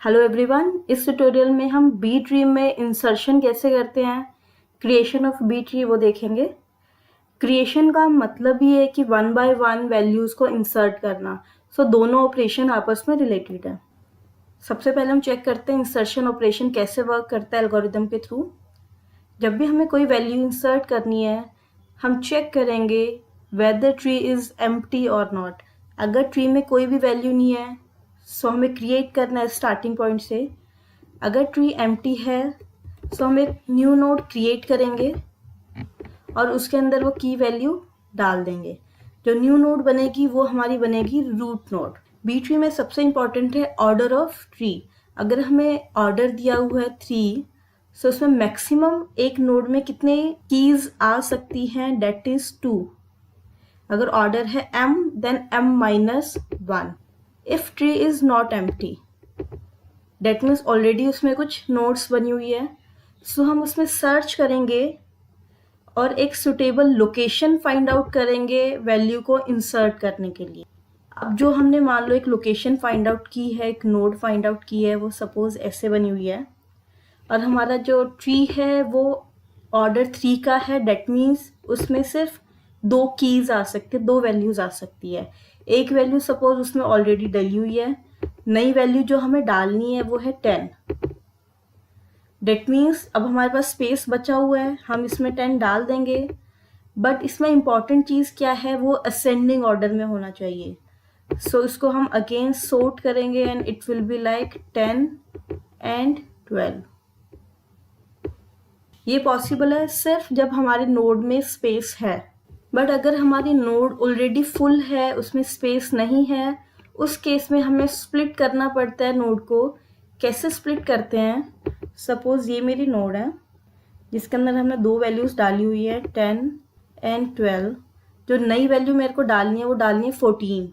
Hello everyone, इस tutorial में हम बी ट्री में इंसर्शन कैसे करते हैं, क्रिएशन ऑफ बी ट्री वो देखेंगे। क्रिएशन का मतलब ही है कि वन बाय वन वैल्यूज को इंसर्ट करना। सो दोनों ऑपरेशन आपस में रिलेटेड है। सबसे पहले हम चेक करते हैं इंसर्शन ऑपरेशन कैसे वर्क करता है एल्गोरिदम के थ्रू। जब भी हमें कोई वैल्यू इंसर्ट करनी है, हम चेक करेंगे वेदर ट्री इज एम्प्टी और नॉट। अगर ट्री में कोई भी वैल्यू नहीं है, सो हमें क्रिएट करना है स्टार्टिंग पॉइंट से। अगर ट्री एम्प्टी है, सो हम एक न्यू नोड क्रिएट करेंगे और उसके अंदर वो की वैल्यू डाल देंगे। जो न्यू नोड बनेगी वो हमारी बनेगी रूट नोड। बी ट्री में सबसे इंपॉर्टेंट है ऑर्डर ऑफ ट्री। अगर हमें ऑर्डर दिया हुआ है 3, सो उसमें मैक्सिमम एक नोड में कितने कीज आ सकती हैं, डेट इज 2। अगर ऑर्डर है m, then m-1। If tree is not empty, that means already उसमें कुछ नोड्स बनी हुई है, सो हम उसमें सर्च करेंगे और एक सुटेबल लोकेशन फाइंड आउट करेंगे वैल्यू को इंसर्ट करने के लिए। अब जो हमने मान लो एक लोकेशन फाइंड आउट की है, एक नोड फाइंड आउट की है, वो सपोज ऐसे बनी हुई है और हमारा जो ट्री है वो ऑर्डर 3 का है। डेट मीन्स उसमें सिर्फ 2 कीज आ सकते, 2 वैल्यूज आ सकती है। एक वैल्यू सपोज उसमें ऑलरेडी डली हुई है, नई वैल्यू जो हमें डालनी है वो है 10। डेट मीन्स अब हमारे पास स्पेस बचा हुआ है, हम इसमें 10 डाल देंगे। बट इसमें इंपॉर्टेंट चीज़ क्या है, वो असेंडिंग ऑर्डर में होना चाहिए। सो इसको हम अगेन सोर्ट करेंगे and it will be like 10 and 12। ये पॉसिबल है सिर्फ जब हमारे नोड में स्पेस है। बट अगर हमारी नोड ऑलरेडी फुल है, उसमें स्पेस नहीं है, उस केस में हमें स्प्लिट करना पड़ता है नोड को। कैसे स्प्लिट करते हैं, सपोज ये मेरी नोड है जिसके अंदर हमने 2 वैल्यूज डाली हुई है 10 एंड 12। जो नई वैल्यू मेरे को डालनी है वो डालनी है 14।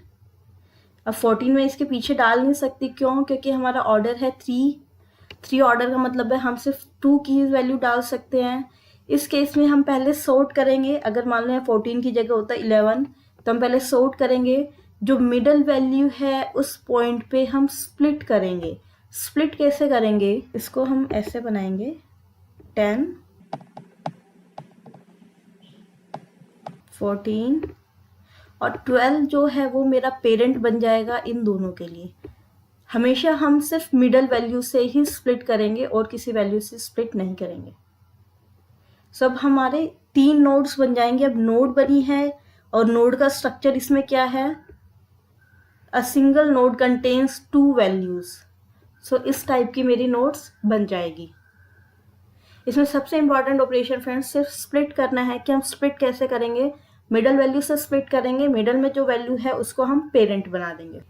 अब 14 में इसके पीछे डाल नहीं सकती, क्यों? क्योंकि हमारा ऑर्डर है 3 ऑर्डर का मतलब है हम सिर्फ 2 की वैल्यू डाल सकते हैं। इस केस में हम पहले सोर्ट करेंगे। अगर मान लो 14 की जगह होता है 11, तो हम पहले सोर्ट करेंगे। जो मिडल वैल्यू है उस पॉइंट पे हम स्प्लिट करेंगे। स्प्लिट कैसे करेंगे, इसको हम ऐसे बनाएंगे 10, 14 और 12 जो है वो मेरा पेरेंट बन जाएगा इन दोनों के लिए। हमेशा हम सिर्फ मिडल वैल्यू से ही स्प्लिट करेंगे और किसी वैल्यू से स्प्लिट नहीं करेंगे। सब हमारे 3 नोड्स बन जाएंगे। अब नोड बनी है और नोड का स्ट्रक्चर इसमें क्या है, a single node contains 2 values. So इस टाइप की मेरी नोड्स बन जाएगी। इसमें सबसे इंपॉर्टेंट ऑपरेशन फ्रेंड्स सिर्फ स्प्लिट करना है। कि हम स्प्लिट कैसे करेंगे, मिडल वैल्यू से स्प्लिट करेंगे। मिडल में जो वैल्यू है उसको हम पेरेंट बना देंगे।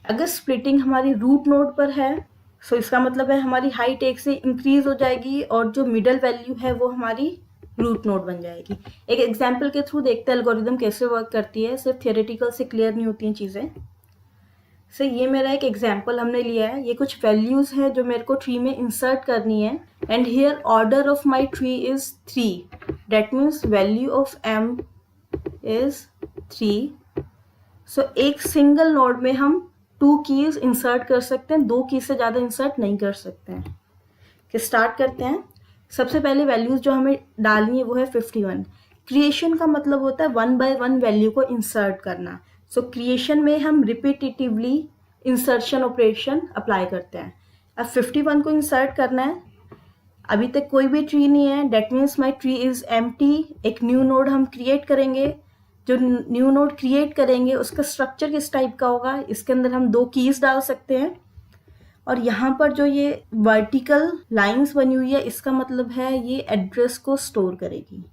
अगर स्प्लिटिंग हमारी रूट नोड पर है, सो इसका मतलब है हमारी हाइट 1 से इंक्रीज हो जाएगी और जो मिडल वैल्यू है वो हमारी रूट नोड बन जाएगी। एक एग्जाम्पल के थ्रू देखते हैं एल्गोरिदम कैसे वर्क करती है। सिर्फ थियोरेटिकल से क्लियर नहीं होती हैं चीज़ें। सो ये मेरा एक एग्जाम्पल हमने लिया है। ये कुछ वैल्यूज है जो मेरे को ट्री में इंसर्ट करनी है and here order of my tree is 3। That means value of m is 3। सो एक सिंगल नोड में हम 2 कीज इंसर्ट कर सकते हैं, 2 कीज से ज़्यादा इंसर्ट नहीं कर सकते हैं। कि स्टार्ट करते हैं। सबसे पहले वैल्यूज जो हमें डालनी है वो है 51। क्रिएशन का मतलब होता है 1 बाय 1 वैल्यू को इंसर्ट करना। सो क्रिएशन में हम रिपीटेटिवली इंसर्शन ऑपरेशन अप्लाई करते हैं। अब 51 को इंसर्ट करना है। अभी तक कोई भी ट्री नहीं है, that means my tree is empty. एक न्यू नोड हम क्रिएट करेंगे। जो न्यू नोड क्रिएट करेंगे उसका स्ट्रक्चर किस टाइप का होगा, इसके अंदर हम 2 कीज डाल सकते हैं। और यहाँ पर जो ये वर्टिकल लाइंस बनी हुई है, इसका मतलब है ये एड्रेस को स्टोर करेगी।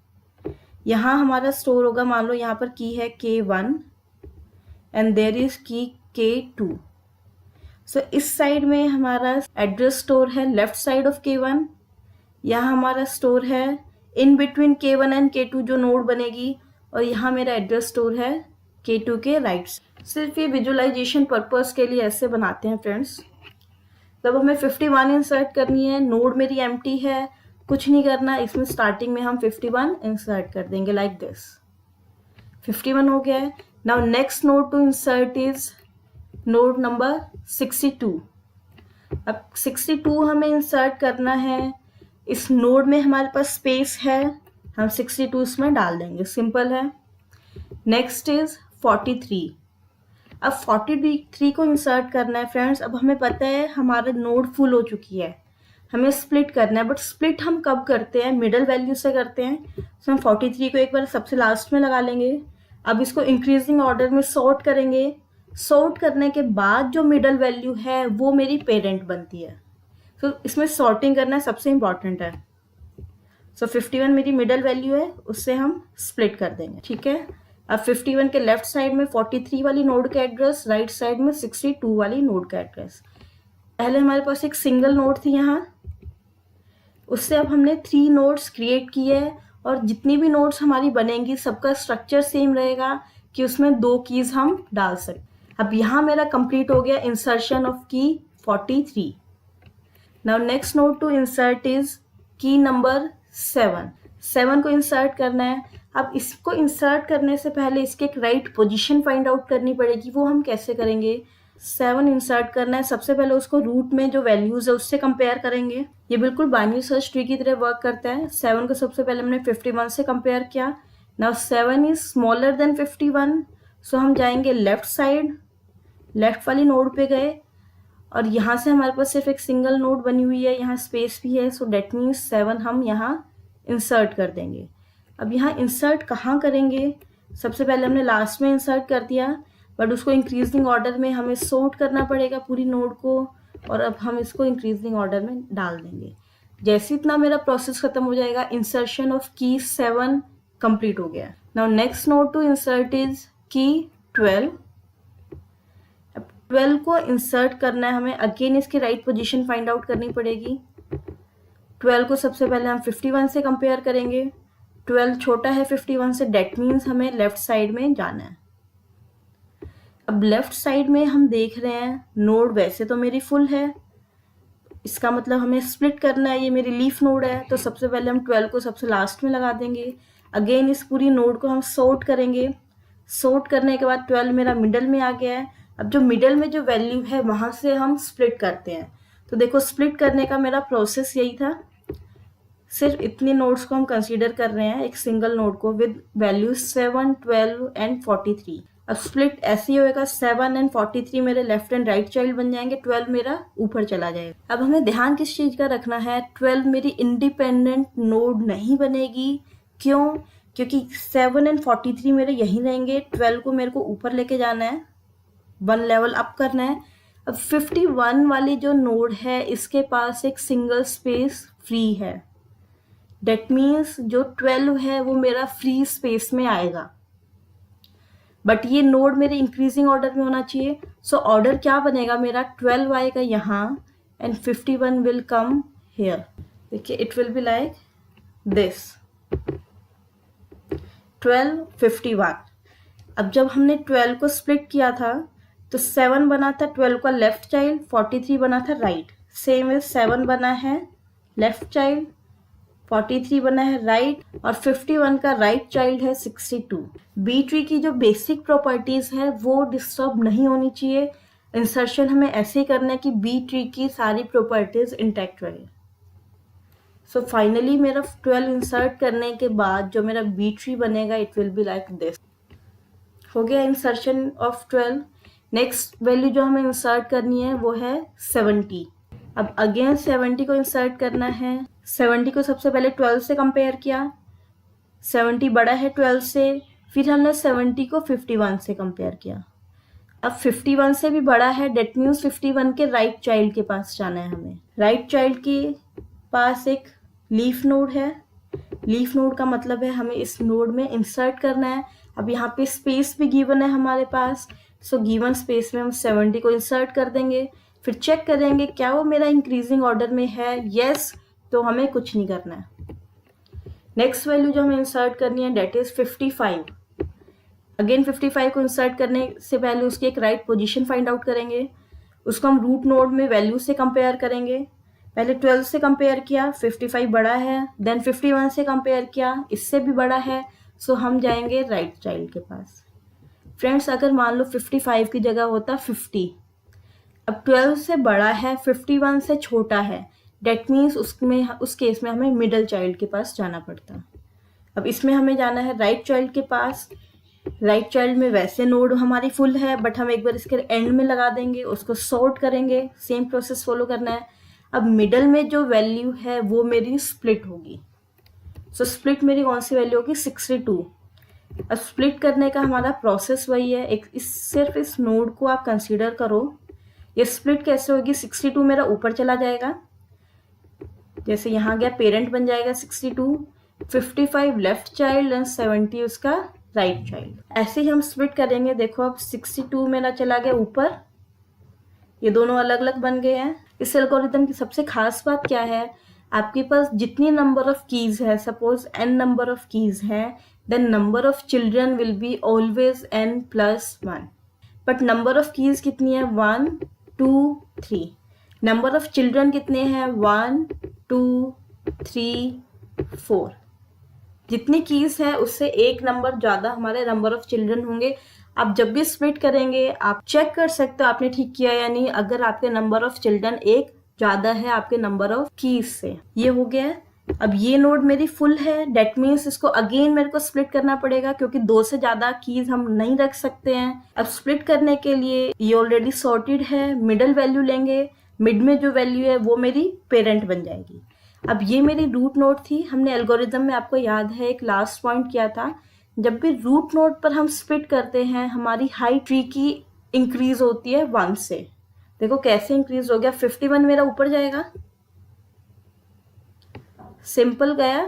यहाँ हमारा स्टोर होगा, मान लो यहाँ पर की है K1 एंड देयर इज की K2। सो इस साइड में हमारा एड्रेस स्टोर है लेफ्ट साइड ऑफ K1। यहाँ हमारा स्टोर है in between K1 and K2 जो नोड बनेगी, और यहाँ मेरा एड्रेस स्टोर है K2 के राइट। सिर्फ ये विजुअलाइजेशन पर्पस के लिए ऐसे बनाते हैं फ्रेंड्स। तब हमें 51 इंसर्ट करनी है, नोड मेरी एम्प्टी है, कुछ नहीं करना। इसमें स्टार्टिंग में हम 51 इंसर्ट कर देंगे लाइक दिस। 51 हो गया है। Now next node to insert is node number 62। अब 62 हमें इंसर्ट करना है, इस नोड में हमारे पास स्पेस है, हम 62 इसमें डाल देंगे, सिंपल है। Next is 43। अब 43 को इंसर्ट करना है फ्रेंड्स। अब हमें पता है हमारा नोड फुल हो चुकी है, हमें स्प्लिट करना है, बट स्प्लिट हम कब करते हैं, मिडल वैल्यू से करते हैं। तो हम 43 को एक बार सबसे लास्ट में लगा लेंगे। अब इसको इंक्रीजिंग ऑर्डर में सॉर्ट करेंगे। सॉर्ट करने के बाद जो मिडल वैल्यू है वो मेरी पेरेंट बनती है। तो इसमें सॉर्टिंग करना सबसे इंपॉर्टेंट है। सो 51 मेरी मिडल वैल्यू है, उससे हम स्प्लिट कर देंगे, ठीक है। अब 51 के लेफ्ट साइड में 43 वाली नोड का एड्रेस, राइट साइड में 62 वाली नोड का एड्रेस। पहले हमारे पास एक सिंगल नोड थी यहाँ, उससे अब हमने 3 नोड्स क्रिएट किए हैं, और जितनी भी नोड्स हमारी बनेंगी सबका स्ट्रक्चर सेम रहेगा कि उसमें 2 कीज हम डाल सकते। अब यहाँ मेरा कंप्लीट हो गया insertion of key 43। Now next node to insert is key number 7 को इंसर्ट करना है। अब इसको इंसर्ट करने से पहले इसके एक राइट पोजीशन फाइंड आउट करनी पड़ेगी। वो हम कैसे करेंगे, 7 इंसर्ट करना है, सबसे पहले उसको रूट में जो वैल्यूज है उससे कंपेयर करेंगे। ये बिल्कुल बाइनरी सर्च ट्री की तरह वर्क करता है। 7 को सबसे पहले हमने 51 से कंपेयर किया। नाउ 7 इज स्मॉलर देन 51, सो हम जाएंगे लेफ्ट साइड, लेफ्ट वाली नोड पे गए, और यहाँ से हमारे पास सिर्फ एक सिंगल नोड बनी हुई है, यहाँ स्पेस भी है, सो डेट मीन्स 7 हम यहाँ इंसर्ट कर देंगे। अब यहाँ इंसर्ट कहाँ करेंगे, सबसे पहले हमने लास्ट में इंसर्ट कर दिया, बट उसको इंक्रीजिंग ऑर्डर में हमें सॉर्ट करना पड़ेगा पूरी नोड को, और अब हम इसको इंक्रीजिंग ऑर्डर में डाल देंगे। जैसे इतना मेरा प्रोसेस खत्म हो जाएगा, इंसर्शन ऑफ की 7 कंप्लीट हो गया। Now next node to insert is key 12। अब 12 को इंसर्ट करना है हमें, अगेन इसकी राइट पोजीशन फाइंड आउट करनी पड़ेगी। 12 को सबसे पहले हम 51 से कंपेयर करेंगे। 12 छोटा है 51 से, डेट मीन्स हमें लेफ्ट साइड में जाना है। अब लेफ्ट साइड में हम देख रहे हैं नोड वैसे तो मेरी फुल है, इसका मतलब हमें स्प्लिट करना है, ये मेरी लीफ नोड है, तो सबसे पहले हम 12 को सबसे लास्ट में लगा देंगे। अगेन इस पूरी नोड को हम सॉर्ट करेंगे। सॉर्ट करने के बाद 12 मेरा मिडल में आ गया है। अब जो मिडल में जो वैल्यू है वहां से हम स्प्लिट करते हैं। तो देखो स्प्लिट करने का मेरा प्रोसेस यही था, सिर्फ इतनी नोड्स को हम कंसीडर कर रहे हैं, एक सिंगल नोड को विद वैल्यू 7, 12 एंड 43। अब स्प्लिट ऐसे ही होएगा, 7 एंड 43 मेरे लेफ्ट एंड राइट चाइल्ड बन जाएंगे, 12 मेरा ऊपर चला जाएगा। अब हमें ध्यान किस चीज का रखना है, 12 मेरी इंडिपेंडेंट नोड नहीं बनेगी। क्यों, क्योंकि 7 एंड 43 मेरे यहीं रहेंगे, 12 को मेरे को ऊपर लेके जाना है, 1 लेवल अप करना है। अब 51 वाली जो नोड है इसके पास एक सिंगल स्पेस फ्री है, डेट मीन्स जो 12 है वो मेरा फ्री स्पेस में आएगा, बट ये नोड मेरे इंक्रीजिंग ऑर्डर में होना चाहिए। सो ऑर्डर क्या बनेगा मेरा, 12 आएगा यहाँ एंड 51 विल कम हियर। देखिए it will be like this, 12, 51। अब जब हमने 12 को स्प्लिट किया था तो 7 बना था 12 का लेफ्ट चाइल्ड, 43 बना था राइट। सेम इज 7 बना है लेफ्ट चाइल्ड, 43 बना है राइट, और 51 का राइट चाइल्ड है 62। बी ट्री की जो बेसिक प्रॉपर्टीज है वो डिस्टर्ब नहीं होनी चाहिए। इंसर्शन हमें ऐसे ही करना है कि बी ट्री की सारी प्रॉपर्टीज इंटैक्ट रहे। सो फाइनली मेरा 12 इंसर्ट करने के बाद जो मेरा बी ट्री बनेगा it will be like this. हो गया इंसर्शन ऑफ 12। नेक्स्ट वैल्यू जो हमें इंसर्ट करनी है वो है 70। अब अगेन 70 को इंसर्ट करना है। 70 को सबसे पहले 12 से कंपेयर किया, 70 बड़ा है 12 से, फिर हमने 70 को 51 से कंपेयर किया। अब 51 से भी बड़ा है, डेट मीन्स 51 के राइट चाइल्ड के पास जाना है हमें। राइट चाइल्ड के पास एक लीफ नोड है, लीफ नोड का मतलब है हमें इस नोड में इंसर्ट करना है। अब यहाँ पे स्पेस भी गिवन है हमारे पास, सो गिवन स्पेस में हम 70 को इंसर्ट कर देंगे। फिर चेक करेंगे क्या वो मेरा इंक्रीजिंग ऑर्डर में है, यस, तो हमें कुछ नहीं करना है। नेक्स्ट वैल्यू जो हमें इंसर्ट करनी है डेट इज 55। अगेन 55 को इंसर्ट करने से पहले उसकी एक राइट पोजीशन फाइंड आउट करेंगे, उसको हम रूट नोड में वैल्यू से कंपेयर करेंगे। पहले 12 से कंपेयर किया, 55 बड़ा है, देन 51 से कंपेयर किया, इससे भी बड़ा है, सो हम जाएंगे राइट चाइल्ड के पास। फ्रेंड्स अगर मान लो 55 की जगह होता 50, अब 12 से बड़ा है, 51 से छोटा है, डेट मीन्स उस केस में हमें मिडल चाइल्ड के पास जाना पड़ता। अब इसमें हमें जाना है राइट चाइल्ड के पास। राइट चाइल्ड में वैसे नोड हमारी फुल है, बट हम एक बार इसके एंड में लगा देंगे, उसको सॉर्ट करेंगे, सेम प्रोसेस फॉलो करना है। अब मिडल में जो वैल्यू है वो मेरी स्प्लिट होगी। सो स्प्लिट मेरी कौन सी वैल्यू होगी? 62। अब स्प्लिट करने का हमारा प्रोसेस वही है, सिर्फ इस नोड को आप कंसीडर करो। ये स्प्लिट कैसे होगी? 62 मेरा ऊपर चला जाएगा, जैसे यहाँ गया पेरेंट बन जाएगा 62, 55 लेफ्ट चाइल्ड एंड 70 उसका राइट चाइल्ड। ऐसे ही हम स्प्लिट करेंगे। देखो अब 62 मेरा चला गया ऊपर, ये दोनों अलग अलग बन गए हैं। इस एल्गोरिथम की सबसे खास बात क्या है? आपके पास जितनी नंबर ऑफ कीज है, suppose n number of keys है, then number of children will be always n+1। But number of keys कितनी है? 1 2 3। नंबर ऑफ चिल्ड्रन कितने हैं? 1 2 3 4। जितनी कीज है उससे एक नंबर ज्यादा हमारे नंबर ऑफ चिल्ड्रन होंगे। आप जब भी स्प्लिट करेंगे आप चेक कर सकते हो आपने ठीक किया या नहीं, अगर आपके नंबर ऑफ चिल्ड्रन एक ज्यादा है आपके नंबर ऑफ कीज से। ये हो गया है। अब ये नोड मेरी फुल है, डेट मीन्स इसको अगेन मेरे को स्प्लिट करना पड़ेगा, क्योंकि 2 से ज्यादा कीज हम नहीं रख सकते हैं। अब स्प्लिट करने के लिए ये ऑलरेडी सॉर्टेड है, मिडल वैल्यू लेंगे, मिड में जो वैल्यू है वो मेरी पेरेंट बन जाएगी। अब ये मेरी रूट नोड थी। हमने एल्गोरिदम में, आपको याद है, एक लास्ट पॉइंट किया था, जब भी रूट नोड पर हम स्प्लिट करते हैं हमारी हाइट ट्री की इंक्रीज होती है 1 से। देखो कैसे इंक्रीज हो गया, 51 मेरा ऊपर जाएगा, सिंपल गया।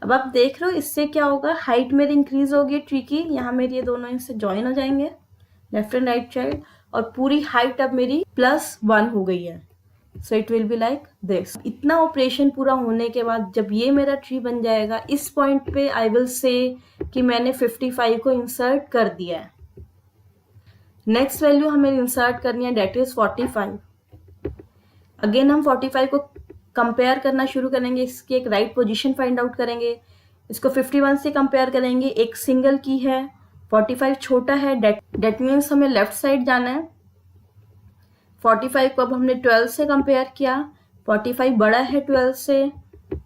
अब आप देख रहे हो इससे क्या होगा, हाइट मेरी इंक्रीज होगी ट्री की, यहाँ मेरी ये दोनों इनसे ज्वाइन हो जाएंगे, लेफ्ट एंड राइट चाइल्ड, और पूरी हाइट अब मेरी +1 हो गई है। So it will be like this. इतना ऑपरेशन पूरा होने के बाद जब ये मेरा ट्री बन जाएगा, इस पॉइंट पे आई विल से कि मैंने 55 को इंसर्ट कर दिया है। नेक्स्ट वैल्यू हमें इंसर्ट करनी है, डेट इज 45। अगेन हम 45 को कंपेयर करना शुरू करेंगे, इसकी एक राइट पोजीशन फाइंड आउट करेंगे, इसको 51 से कंपेयर करेंगे, एक सिंगल की है, 45 छोटा है, डेट मीन्स हमें लेफ्ट साइड जाना है। 45 को अब हमने 12 से कंपेयर किया, 45 बड़ा है 12 से,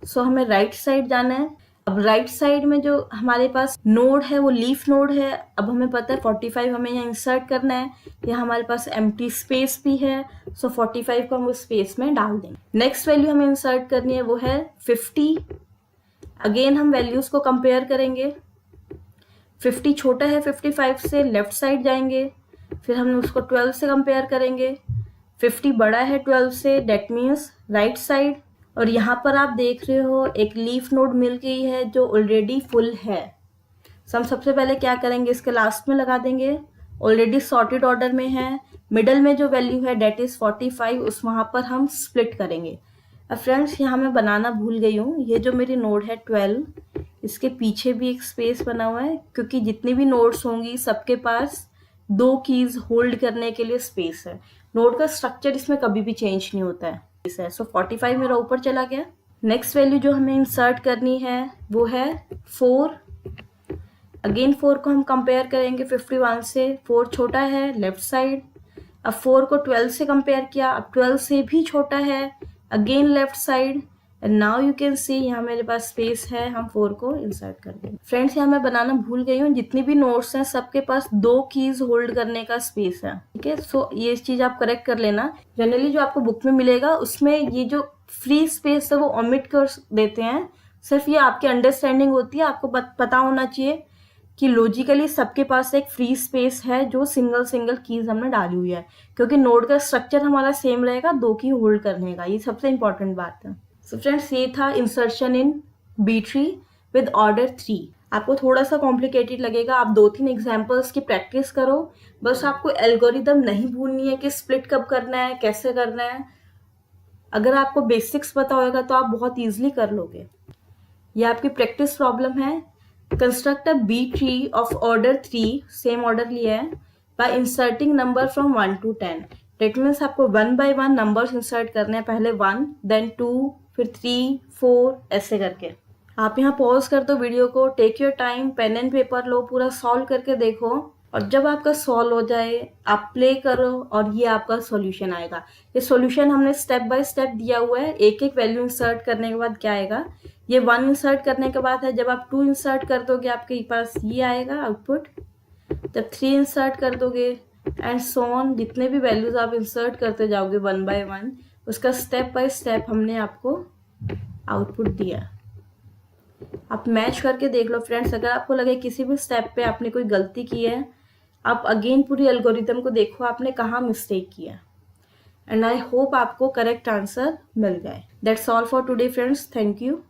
सो हमें राइट साइड जाना है। अब राइट साइड में जो हमारे पास नोड है वो लीफ नोड है। अब हमें पता है 45 हमें यहाँ इंसर्ट करना है, यहाँ हमारे पास एम्प्टी स्पेस भी है, सो 45 को हम उस स्पेस में डाल देंगे। नेक्स्ट वैल्यू हमें इंसर्ट करनी है वो है 50। अगेन हम वैल्यूज को कंपेयर करेंगे, 50 छोटा है 55 से, लेफ्ट साइड जाएंगे, फिर हम उसको 12 से कंपेयर करेंगे, 50 बड़ा है 12 से, डेट मीन्स राइट साइड। और यहाँ पर आप देख रहे हो एक लीफ नोड मिल गई है जो ऑलरेडी फुल है। हम सबसे पहले क्या करेंगे, इसके लास्ट में लगा देंगे, ऑलरेडी सॉर्टेड ऑर्डर में है, मिडल में जो वैल्यू है डेट इज 45, उस वहाँ पर हम स्प्लिट करेंगे। अब फ्रेंड्स यहाँ मैं बनाना भूल गई हूँ, ये जो मेरी नोड है 12, इसके पीछे भी एक स्पेस बना हुआ है, क्योंकि जितनी भी नोड्स होंगी सबके पास 2 कीज होल्ड करने के लिए स्पेस है। नोड का स्ट्रक्चर इसमें कभी भी चेंज नहीं होता है। सो 45 मेरा ऊपर चला गया। नेक्स्ट वैल्यू जो हमें इंसर्ट करनी है वो है 4। अगेन 4 को हम कंपेयर करेंगे 51 से, 4 छोटा है लेफ्ट साइड। अब 4 को 12 से कंपेयर किया, अब 12 से भी छोटा है, again left side, and now you can see यहाँ मेरे पास स्पेस है, हम 4 को इंसर्ट कर देंगे। फ्रेंड्स यहाँ मैं बनाना भूल गई हूँ, जितनी भी नोट्स हैं सबके पास 2 कीज होल्ड करने का स्पेस है, ठीक है। सो ये चीज आप करेक्ट कर लेना। जनरली जो आपको बुक में मिलेगा उसमें ये जो फ्री स्पेस है वो ओमिट कर देते हैं, सिर्फ ये आपकी अंडरस्टैंडिंग होती है। आपको पता होना चाहिए कि लॉजिकली सबके पास एक फ्री स्पेस है जो सिंगल कीज हमने डाली हुई है, क्योंकि नोड का स्ट्रक्चर हमारा सेम रहेगा 2 की होल्ड करने का, ये सबसे इंपॉर्टेंट बात है। सो फ्रेंड्स ये था insertion in B tree with order 3। आपको थोड़ा सा कॉम्प्लिकेटेड लगेगा, आप 2-3 एग्जाम्पल्स की प्रैक्टिस करो, बस आपको एल्गोरिदम नहीं भूलनी है कि स्प्लिट कब करना है, कैसे करना है। अगर आपको बेसिक्स पता होगा तो आप बहुत ईजिली कर लोगे। ये आपकी प्रैक्टिस प्रॉब्लम है। Construct a B tree of order 3, same order लिया है, by inserting number from 1 to 10। That means आपको 1 by 1 नंबर्स इंसर्ट करने हैं, पहले 1 देन 2 फिर 3 4 ऐसे करके। आप यहाँ पॉज कर दो वीडियो को, take your time, pen and paper लो, पूरा सॉल्व करके देखो। और जब आपका सॉल्व हो जाए आप प्ले करो और ये आपका सॉल्यूशन आएगा। ये सॉल्यूशन हमने स्टेप बाय स्टेप दिया हुआ है, एक एक वैल्यू इंसर्ट करने के बाद क्या आएगा। ये 1 इंसर्ट करने के बाद है, जब आप 2 इंसर्ट कर दोगे आपके पास ये आएगा आउटपुट। जब 3 इंसर्ट कर दोगे एंड सो ऑन, जितने भी वैल्यूज आप इंसर्ट करते जाओगे 1 बाय 1, उसका स्टेप बाय स्टेप हमने आपको आउटपुट दिया। आप मैच करके देख लो फ्रेंड्स, अगर आपको लगे किसी भी स्टेप पे आपने कोई गलती की है, आप अगेन पूरी एल्गोरिथम को देखो आपने कहाँ मिस्टेक किया, एंड आई होप आपको करेक्ट आंसर मिल जाए। That's all for today friends, thank you.